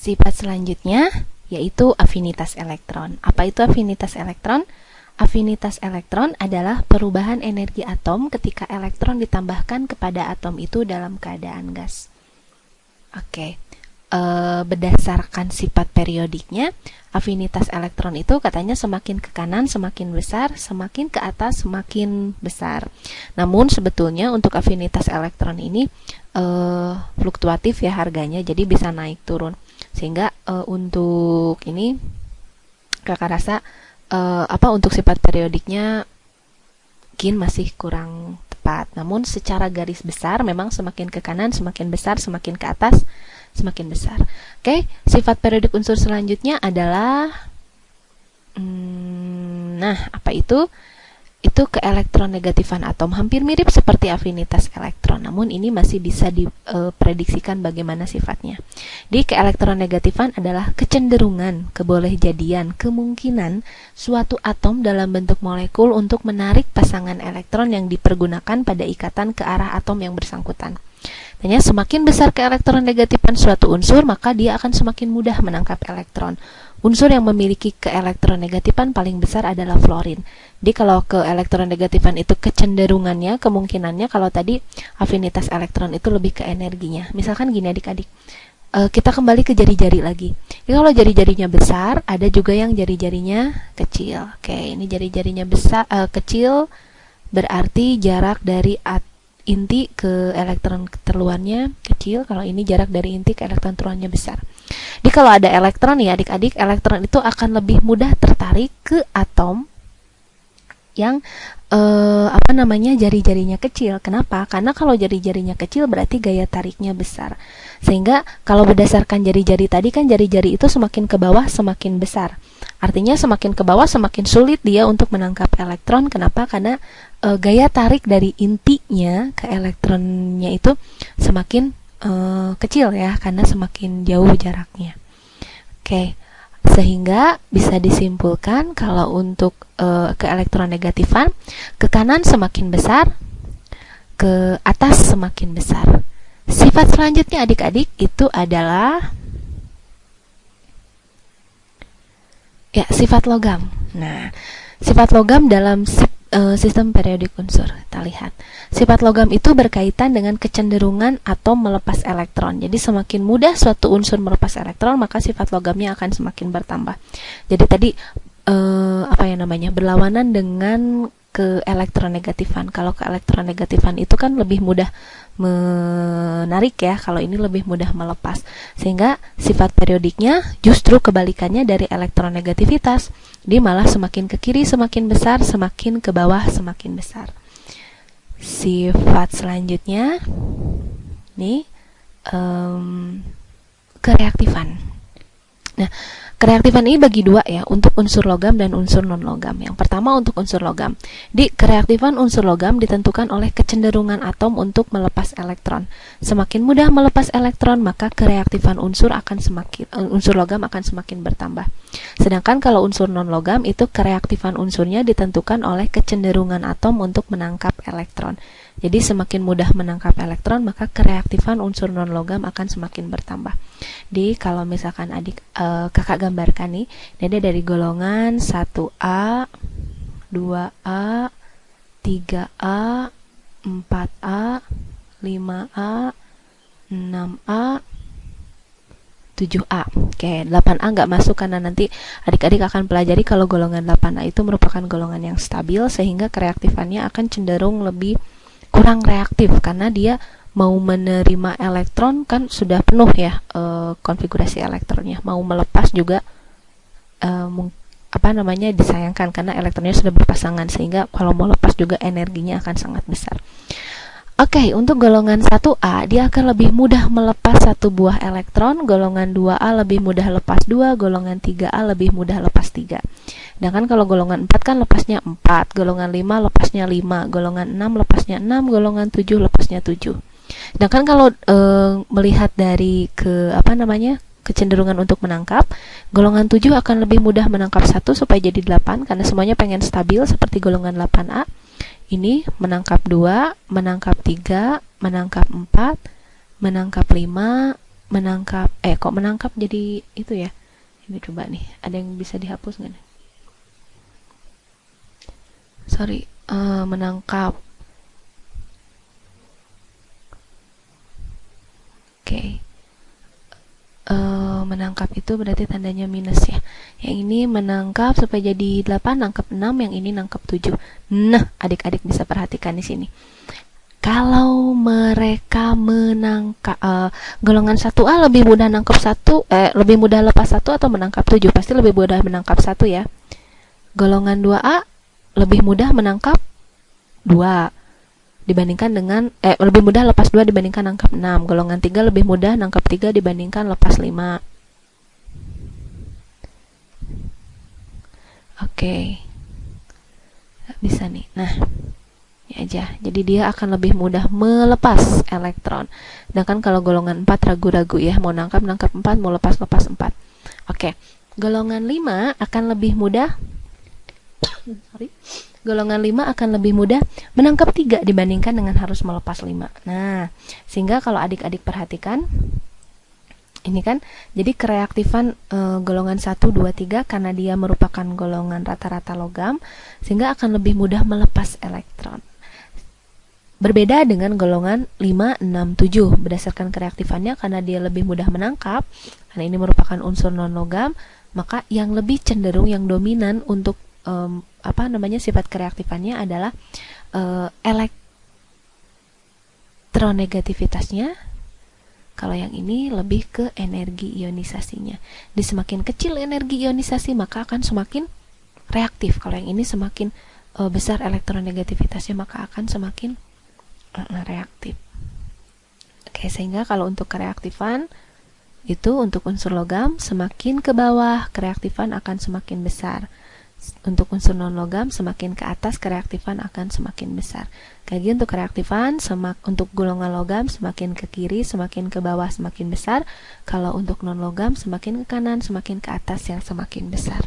Sifat selanjutnya yaitu afinitas elektron. Apa itu afinitas elektron? Afinitas elektron adalah perubahan energi atom ketika elektron ditambahkan kepada atom itu dalam keadaan gas. Oke. Berdasarkan sifat periodiknya, afinitas elektron itu katanya semakin ke kanan semakin besar, semakin ke atas semakin besar. Namun sebetulnya untuk afinitas elektron ini fluktuatif ya harganya, jadi bisa naik turun. Sehingga untuk ini kakak rasa untuk sifat periodiknya mungkin masih kurang tepat. Namun secara garis besar memang semakin ke kanan semakin besar, semakin ke atas semakin besar. Oke, sifat periodik unsur selanjutnya adalah apa itu? Itu keelektronegatifan atom. Hampir mirip seperti afinitas elektron, namun ini masih bisa diprediksikan bagaimana sifatnya. Di keelektronegatifan adalah kecenderungan, kebolehjadian, kemungkinan suatu atom dalam bentuk molekul untuk menarik pasangan elektron yang dipergunakan pada ikatan ke arah atom yang bersangkutan. Tanya, semakin besar keelektronegatifan suatu unsur, maka dia akan semakin mudah menangkap elektron. Unsur yang memiliki keelektronegatifan paling besar adalah fluorin. Jadi kalau keelektronegatifan itu kecenderungannya, kemungkinannya, kalau tadi afinitas elektron itu lebih ke energinya. Misalkan gini adik-adik, kita kembali ke jari-jari lagi. Jadi kalau jari-jarinya besar, ada juga yang jari-jarinya kecil. Oke, ini jari-jarinya besar, kecil, berarti jarak dari inti ke elektron terluarnya kecil. Kalau ini jarak dari inti ke elektron terluarnya besar. Jadi kalau ada elektron ya adik-adik, elektron itu akan lebih mudah tertarik ke atom yang jari-jarinya kecil. Kenapa? Karena kalau jari-jarinya kecil berarti gaya tariknya besar. Sehingga kalau berdasarkan jari-jari tadi kan jari-jari itu semakin ke bawah semakin besar. Artinya semakin ke bawah semakin sulit dia untuk menangkap elektron. Kenapa? Karena gaya tarik dari intinya ke elektronnya itu semakin kecil ya, karena semakin jauh jaraknya. Oke, sehingga bisa disimpulkan kalau untuk keelektronegatifan, ke kanan semakin besar, ke atas semakin besar. Sifat selanjutnya adik-adik itu adalah sifat logam. Nah, sifat logam dalam sistem periodik unsur. Kita lihat. Sifat logam itu berkaitan dengan kecenderungan atom melepas elektron. Jadi semakin mudah suatu unsur melepas elektron, maka sifat logamnya akan semakin bertambah. Jadi tadi berlawanan dengan keelektronegatifan. Kalau keelektronegatifan itu kan lebih mudah menarik ya, kalau ini lebih mudah melepas. Sehingga sifat periodiknya justru kebalikannya dari elektronegativitas. Dia malah semakin ke kiri semakin besar, semakin ke bawah semakin besar. Sifat selanjutnya nih kereaktifan. Nah, kereaktifan ini bagi dua ya, untuk unsur logam dan unsur non-logam. Yang pertama untuk unsur logam. Di kereaktifan unsur logam ditentukan oleh kecenderungan atom untuk melepas elektron. Semakin mudah melepas elektron, maka kereaktifan unsur logam akan semakin bertambah. Sedangkan kalau unsur non-logam itu kereaktifan unsurnya ditentukan oleh kecenderungan atom untuk menangkap elektron. Jadi semakin mudah menangkap elektron, maka kereaktifan unsur non-logam akan semakin bertambah. Jadi kalau misalkan kakak gambarkan nih, ini dari golongan 1A, 2A, 3A, 4A, 5A, 6A, 7A. Oke, 8A nggak masuk karena nanti adik-adik akan pelajari kalau golongan 8A itu merupakan golongan yang stabil, sehingga kereaktifannya akan cenderung lebih kurang reaktif karena dia mau menerima elektron kan sudah penuh ya konfigurasi elektronnya, mau melepas juga disayangkan karena elektronnya sudah berpasangan, sehingga kalau mau lepas juga energinya akan sangat besar. Oke, untuk golongan 1A dia akan lebih mudah melepas satu buah elektron, golongan 2A lebih mudah lepas 2, golongan 3A lebih mudah lepas 3. Sedangkan kalau golongan 4 kan lepasnya 4, golongan 5 lepasnya 5, golongan 6 lepasnya 6, golongan 7 lepasnya 7. Sedangkan kalau melihat dari kecenderungan untuk menangkap, golongan 7 akan lebih mudah menangkap 1 supaya jadi 8 karena semuanya pengen stabil seperti golongan 8A. Ini menangkap 2, menangkap 3, menangkap 4, menangkap 5, menangkap kok menangkap jadi itu ya. Ini coba nih, ada yang bisa dihapus nggak nih? Sorry, menangkap. Oke. Menangkap itu berarti tandanya minus ya. Yang ini menangkap supaya jadi 8 nangkap 6, yang ini nangkap 7. Nah, adik-adik bisa perhatikan di sini. Kalau mereka menangkap golongan 1A lebih mudah nangkap 1, lebih mudah lepas 1 atau menangkap 7? Pasti lebih mudah menangkap 1 ya. Golongan 2A lebih mudah menangkap 2 dibandingkan dengan lebih mudah lepas 2 dibandingkan nangkap 6. Golongan 3 lebih mudah nangkap 3 dibandingkan lepas 5. Oke. Bisa nih. Nah, ini aja. Jadi dia akan lebih mudah melepas elektron. Sedangkan kalau golongan 4 ragu-ragu ya, mau nangkap 4, mau lepas 4. Oke. Golongan 5 akan lebih mudah golongan 5 akan lebih mudah menangkap 3 dibandingkan dengan harus melepas 5. Nah, sehingga kalau adik-adik perhatikan, ini kan, jadi kereaktifan golongan 1, 2, 3 karena dia merupakan golongan rata-rata logam, sehingga akan lebih mudah melepas elektron. Berbeda dengan golongan 5, 6, 7 berdasarkan kereaktifannya, karena dia lebih mudah menangkap, karena ini merupakan unsur non-logam, maka yang lebih cenderung, yang dominan untuk sifat kereaktifannya adalah elektronegativitasnya. Kalau yang ini lebih ke energi ionisasinya. Di semakin kecil energi ionisasi maka akan semakin reaktif. Kalau yang ini semakin besar elektronegativitasnya maka akan semakin reaktif. Oke, sehingga kalau untuk kereaktifan itu untuk unsur logam semakin ke bawah kereaktifan akan semakin besar. Untuk unsur non-logam semakin ke atas kereaktifan akan semakin besar. Lagi untuk kereaktifan untuk golongan logam semakin ke kiri semakin ke bawah semakin besar. Kalau untuk non-logam semakin ke kanan semakin ke atas yang semakin besar.